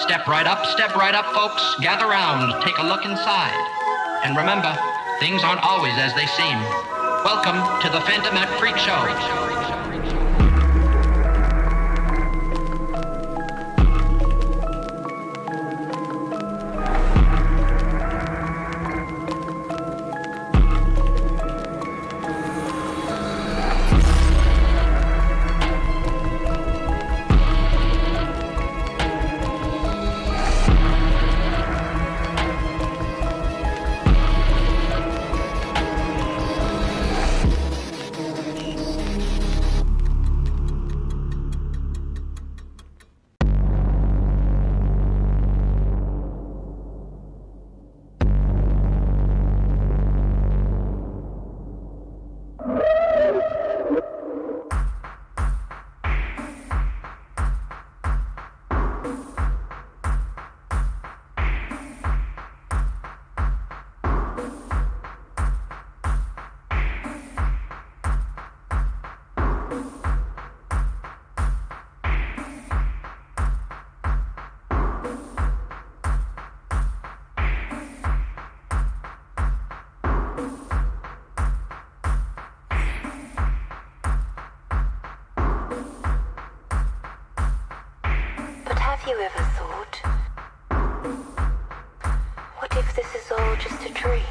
Step right up, folks. Gather round, take a look inside. And remember, things aren't always as they seem. Welcome to the Phantomat Freak Show. Have you ever thought, what if this is all just a dream?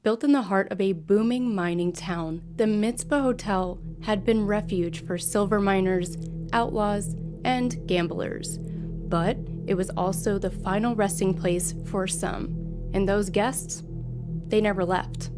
Built in the heart of a booming mining town, the Mizpah Hotel had been refuge for silver miners, outlaws, and gamblers. But it was also the final resting place for some, and those guests, they never left.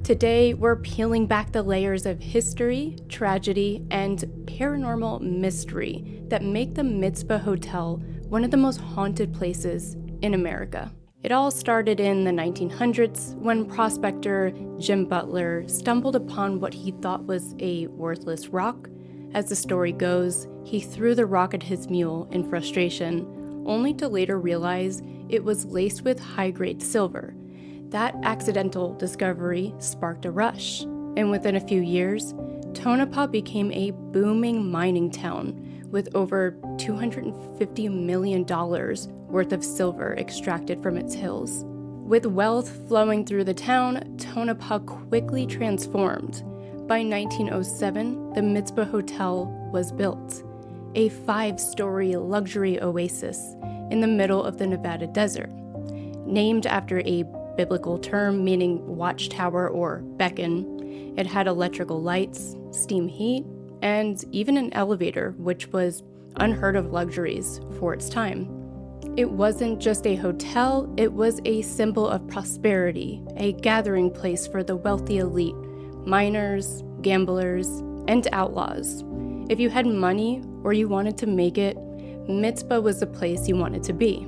Today, we're peeling back the layers of history, tragedy, and paranormal mystery that make the Mizpah Hotel one of the most haunted places in America. It all started in the 1900s when prospector Jim Butler stumbled upon what he thought was a worthless rock. As the story goes, he threw the rock at his mule in frustration, only to later realize it was laced with high-grade silver. That accidental discovery sparked a rush, and within a few years, Tonopah became a booming mining town with over $250 million worth of silver extracted from its hills. With wealth flowing through the town, Tonopah quickly transformed. By 1907, the Mizpah Hotel was built, a 5-story luxury oasis in the middle of the Nevada desert. Named after a biblical term meaning watchtower or beacon, it had electrical lights, steam heat, and even an elevator, which was unheard of luxuries for its time. It wasn't just a hotel, it was a symbol of prosperity, a gathering place for the wealthy elite, miners, gamblers, and outlaws. If you had money or you wanted to make it, Mizpah was the place you wanted to be.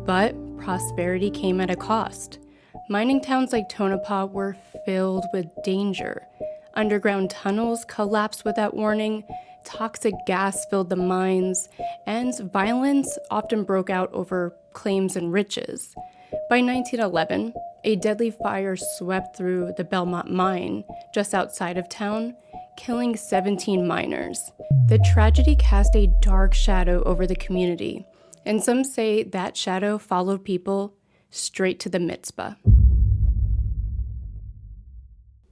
But prosperity came at a cost. Mining towns like Tonopah were filled with danger. Underground tunnels collapsed without warning, toxic gas filled the mines, and violence often broke out over claims and riches. By 1911, a deadly fire swept through the Belmont mine just outside of town, killing 17 miners. The tragedy cast a dark shadow over the community, and some say that shadow followed people straight to the Mizpah.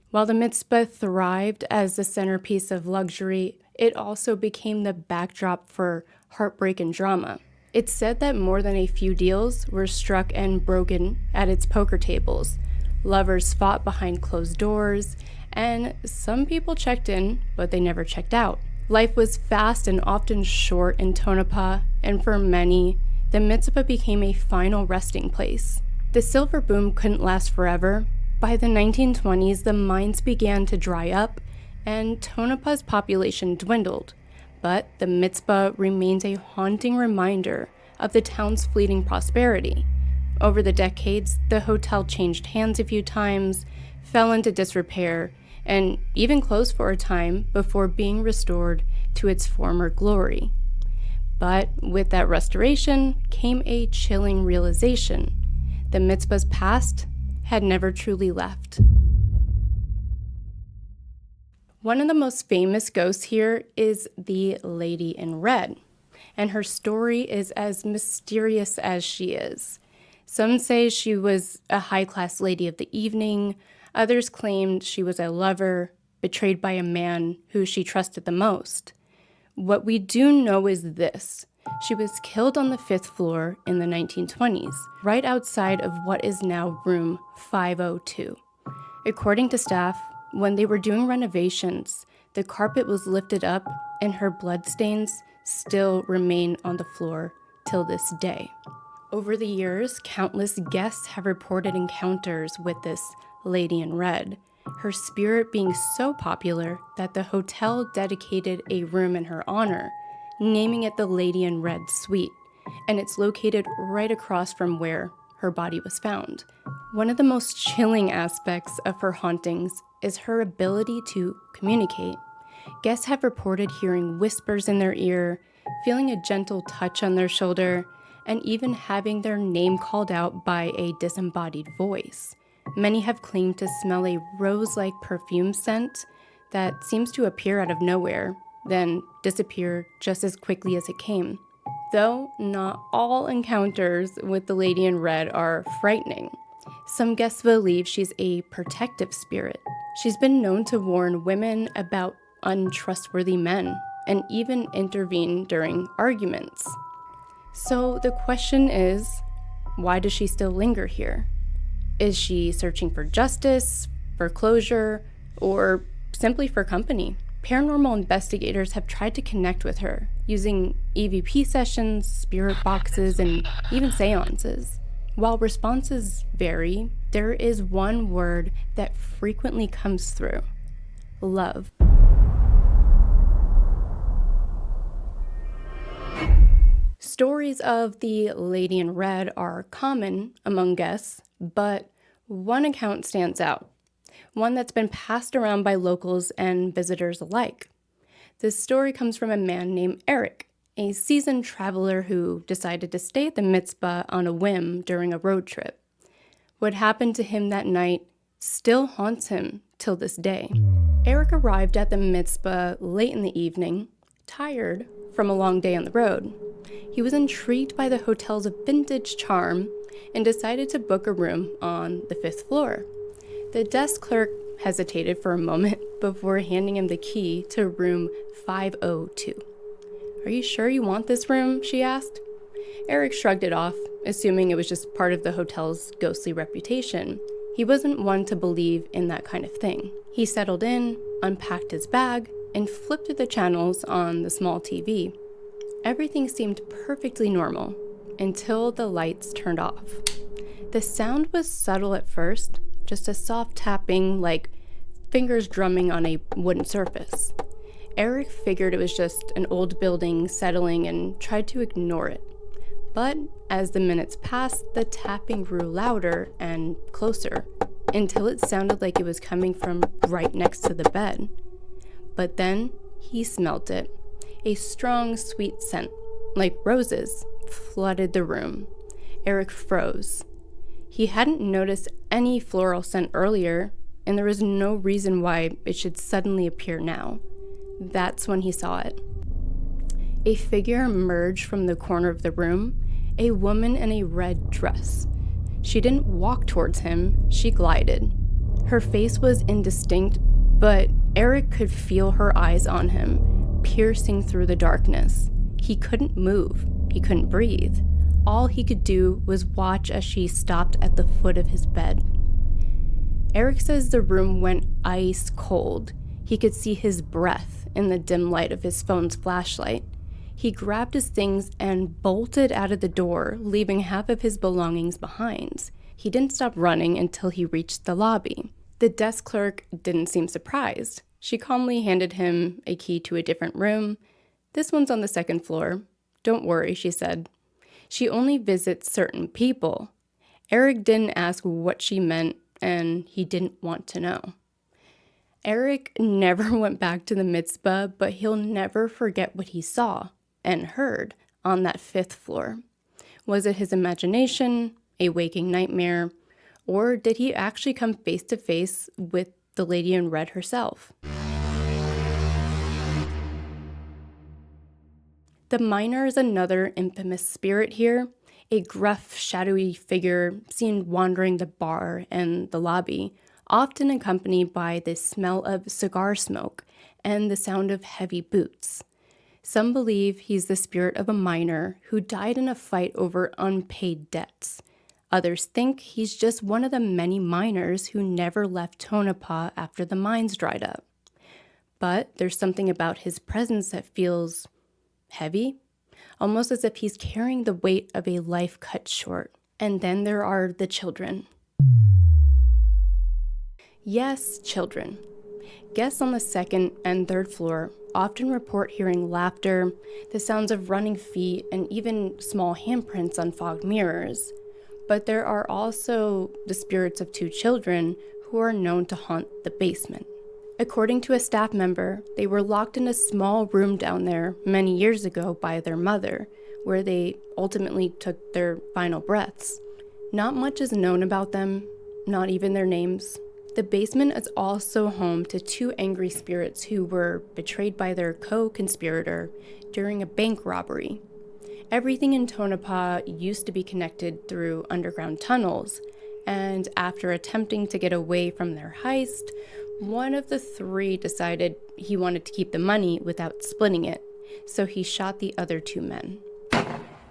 While the Mizpah thrived as the centerpiece of luxury, it also became the backdrop for heartbreak and drama. It's said that more than a few deals were struck and broken at its poker tables. Lovers fought behind closed doors, and some people checked in, but they never checked out. Life was fast and often short in Tonopah, and for many, the Mizpah became a final resting place. The silver boom couldn't last forever. By the 1920s, the mines began to dry up, and Tonopah's population dwindled. But the Mizpah remains a haunting reminder of the town's fleeting prosperity. Over the decades, the hotel changed hands a few times, fell into disrepair, and even closed for a time before being restored to its former glory. But with that restoration came a chilling realization. The Mizpah's past had never truly left. One of the most famous ghosts here is the Lady in Red, and her story is as mysterious as she is. Some say she was a high-class lady of the evening. Others claimed she was a lover, betrayed by a man who she trusted the most. What we do know is this. She was killed on the 5th floor in the 1920s, right outside of what is now room 502. According to staff, when they were doing renovations, the carpet was lifted up and her bloodstains still remain on the floor till this day. Over the years, countless guests have reported encounters with this Lady in Red, her spirit being so popular that the hotel dedicated a room in her honor, naming it the Lady in Red Suite, and it's located right across from where her body was found. One of the most chilling aspects of her hauntings is her ability to communicate. Guests have reported hearing whispers in their ear, feeling a gentle touch on their shoulder, and even having their name called out by a disembodied voice. Many have claimed to smell a rose-like perfume scent that seems to appear out of nowhere, then disappear just as quickly as it came. Though not all encounters with the Lady in Red are frightening. Some guests believe she's a protective spirit. She's been known to warn women about untrustworthy men and even intervene during arguments. So the question is, why does she still linger here? Is she searching for justice, for closure, or simply for company? Paranormal investigators have tried to connect with her using EVP sessions, spirit boxes, and even seances. While responses vary, there is one word that frequently comes through: love. Stories of the Lady in Red are common among guests, but one account stands out, one that's been passed around by locals and visitors alike. This story comes from a man named Eric, a seasoned traveler who decided to stay at the Mizpah on a whim during a road trip. What happened to him that night still haunts him till this day. Eric arrived at the Mizpah late in the evening, tired from a long day on the road. He was intrigued by the hotel's vintage charm and decided to book a room on the 5th floor. The desk clerk hesitated for a moment before handing him the key to room 502. "Are you sure you want this room?" she asked. Eric shrugged it off, assuming it was just part of the hotel's ghostly reputation. He wasn't one to believe in that kind of thing. He settled in, unpacked his bag, and flipped through the channels on the small TV. Everything seemed perfectly normal until the lights turned off. The sound was subtle at first, just a soft tapping like fingers drumming on a wooden surface. Eric figured it was just an old building settling and tried to ignore it. But as the minutes passed, the tapping grew louder and closer until it sounded like it was coming from right next to the bed. But then he smelt it. A strong, sweet scent, like roses, flooded the room. Eric froze. He hadn't noticed any floral scent earlier, and there was no reason why it should suddenly appear now. That's when he saw it. A figure emerged from the corner of the room, a woman in a red dress. She didn't walk towards him, she glided. Her face was indistinct, but Eric could feel her eyes on him, piercing through the darkness. He couldn't move. He couldn't breathe. All he could do was watch as she stopped at the foot of his bed. Eric says the room went ice cold. He could see his breath in the dim light of his phone's flashlight. He grabbed his things and bolted out of the door, leaving half of his belongings behind. He didn't stop running until he reached the lobby. The desk clerk didn't seem surprised. She calmly handed him a key to a different room. "This one's on the 2nd floor. Don't worry," she said. "She only visits certain people." Eric didn't ask what she meant, and he didn't want to know. Eric never went back to the Mizpah, but he'll never forget what he saw and heard on that 5th floor. Was it his imagination, a waking nightmare, or did he actually come face to face with the Lady in Red herself? The miner is another infamous spirit here, a gruff, shadowy figure seen wandering the bar and the lobby, often accompanied by the smell of cigar smoke and the sound of heavy boots. Some believe he's the spirit of a miner who died in a fight over unpaid debts. Others think he's just one of the many miners who never left Tonopah after the mines dried up. But there's something about his presence that feels heavy, almost as if he's carrying the weight of a life cut short. And then there are the children. Yes, children. Guests on the second and third floor often report hearing laughter, the sounds of running feet, and even small handprints on fogged mirrors. But there are also the spirits of two children who are known to haunt the basement. According to a staff member, they were locked in a small room down there many years ago by their mother, where they ultimately took their final breaths. Not much is known about them, not even their names. The basement is also home to two angry spirits who were betrayed by their co-conspirator during a bank robbery. Everything in Tonopah used to be connected through underground tunnels, and after attempting to get away from their heist, one of the three decided he wanted to keep the money without splitting it, so he shot the other two men.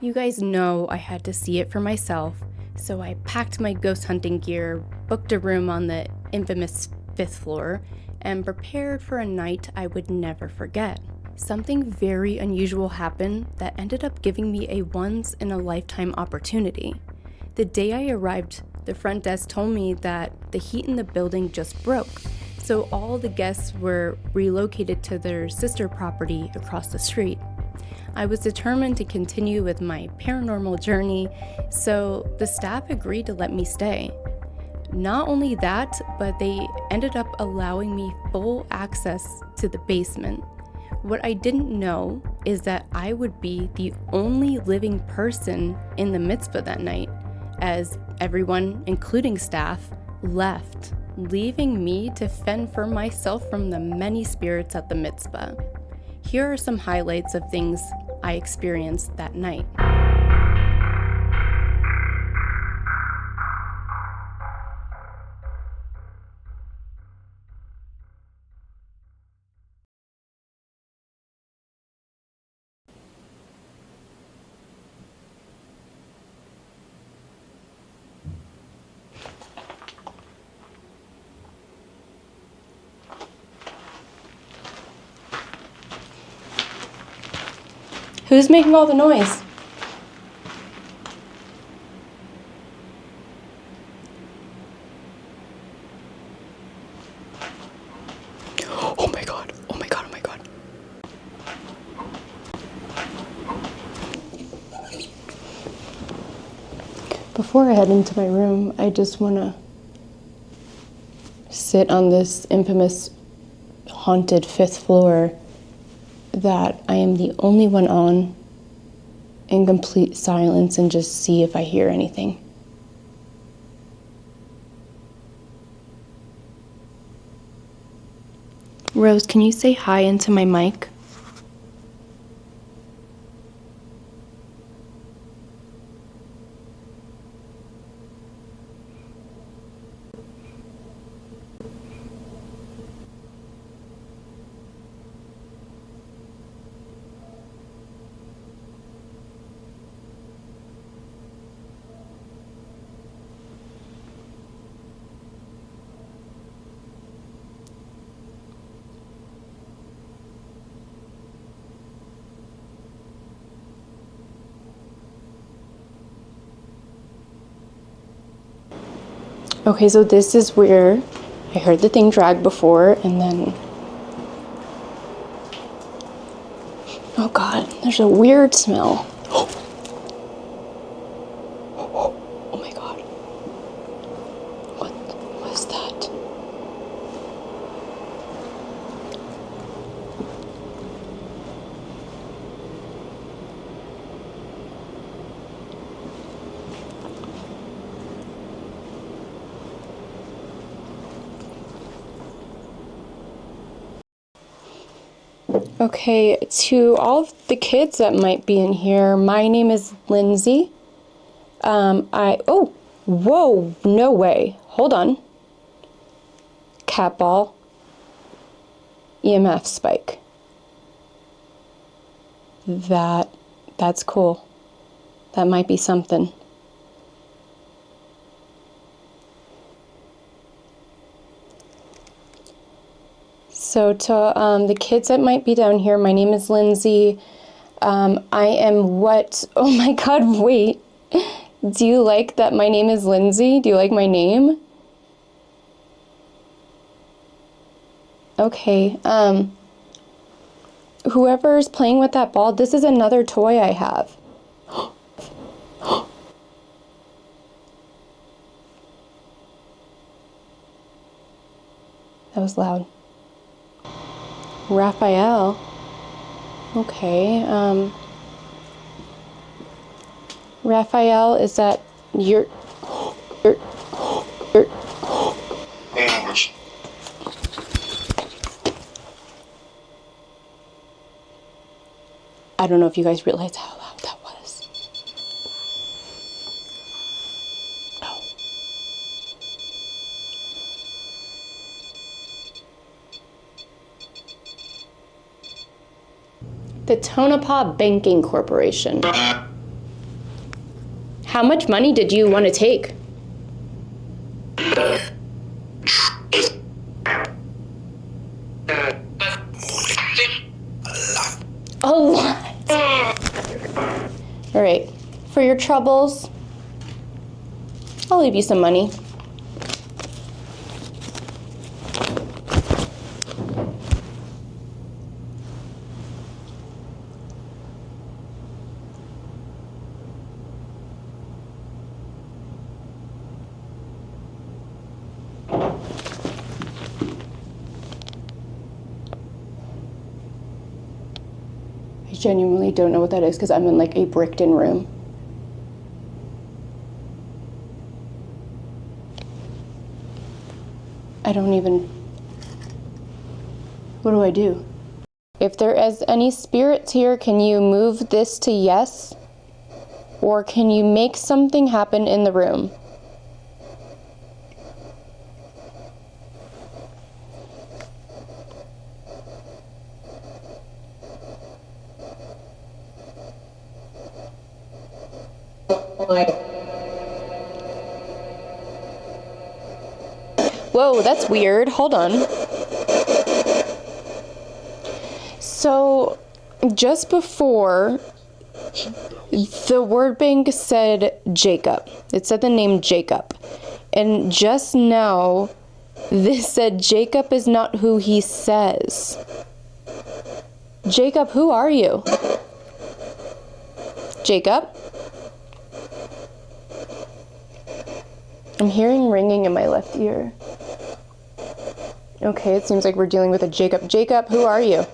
You guys know I had to see it for myself, so I packed my ghost hunting gear, booked a room on the infamous 5th floor, and prepared for a night I would never forget. Something very unusual happened that ended up giving me a once-in-a-lifetime opportunity. The day I arrived, the front desk told me that the heat in the building just broke, so all the guests were relocated to their sister property across the street. I was determined to continue with my paranormal journey, so the staff agreed to let me stay. Not only that, but they ended up allowing me full access to the basement. What I didn't know is that I would be the only living person in the Mizpah that night, as everyone, including staff, left, leaving me to fend for myself from the many spirits at the Mizpah. Here are some highlights of things I experienced that night. Who's making all the noise? Oh my god, oh my god, oh my god. Before I head into my room, I just want to sit on this infamous haunted 5th floor that I am the only one on in complete silence and just see if I hear anything. Rose, can you say hi into my mic? Okay, so this is where I heard the thing drag before, and then... Oh god, there's a weird smell. Oh my god. What was that? Okay, to all of the kids that might be in here, my name is Lindsay. Whoa, no way. Hold on. Cat ball. EMF spike. That's cool. That might be something. So to the kids that might be down here, my name is Lindsay. I am what? Oh my God, wait. Do you like that my name is Lindsay? Do you like my name? Okay. Whoever's playing with that ball, this is another toy I have. That was loud. Raphael. Okay. Raphael, is that your I don't know if you guys realize how loud that was. Oh. The Tonopah Banking Corporation. How much money did you want to take? A lot. All right, for your troubles, I'll leave you some money. I genuinely don't know what that is because I'm in like a bricked-in room. I don't even... What do I do? If there is any spirits here, can you move this to yes? Or can you make something happen in the room? Whoa, that's weird. Hold on. So, just before, the word bank said Jacob. It said the name Jacob. And just now, this said Jacob is not who he says. Jacob, who are you? Jacob? I'm hearing ringing in my left ear. Okay, it seems like we're dealing with a Jacob. Jacob, who are you?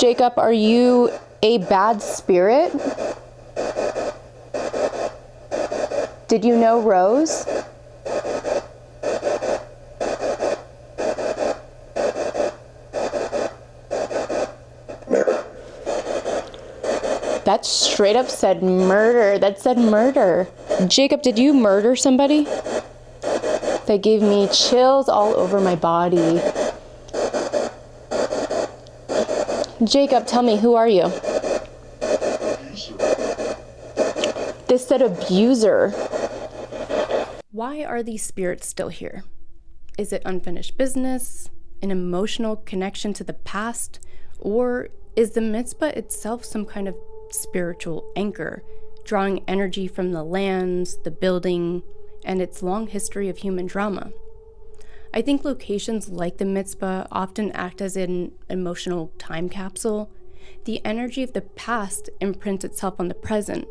Jacob, are you a bad spirit? Did you know Rose? That straight up said murder. That said murder. Jacob, did you murder somebody? That gave me chills all over my body. Jacob, tell me, who are you? This said abuser. Why are these spirits still here? Is it unfinished business? An emotional connection to the past? Or is the Mizpah itself some kind of spiritual anchor, drawing energy from the lands, the building, and its long history of human drama? I think locations like the Mizpah often act as an emotional time capsule. The energy of the past imprints itself on the present,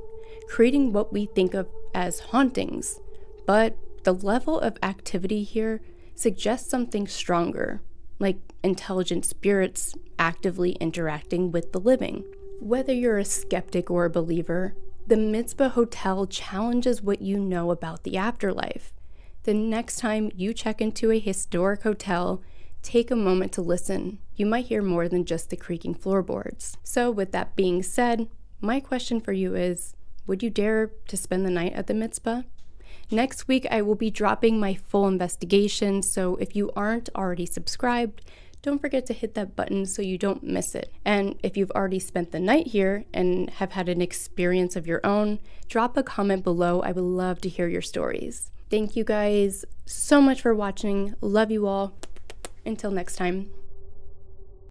creating what we think of as hauntings. But the level of activity here suggests something stronger, like intelligent spirits actively interacting with the living. Whether you're a skeptic or a believer, the Mizpah Hotel challenges what you know about the afterlife. The next time you check into a historic hotel, take a moment to listen. You might hear more than just the creaking floorboards. So with that being said, my question for you is, would you dare to spend the night at the Mizpah? Next week, I will be dropping my full investigation, so if you aren't already subscribed, don't forget to hit that button so you don't miss it. And if you've already spent the night here and have had an experience of your own, drop a comment below. I would love to hear your stories. Thank you guys so much for watching. Love you all. Until next time.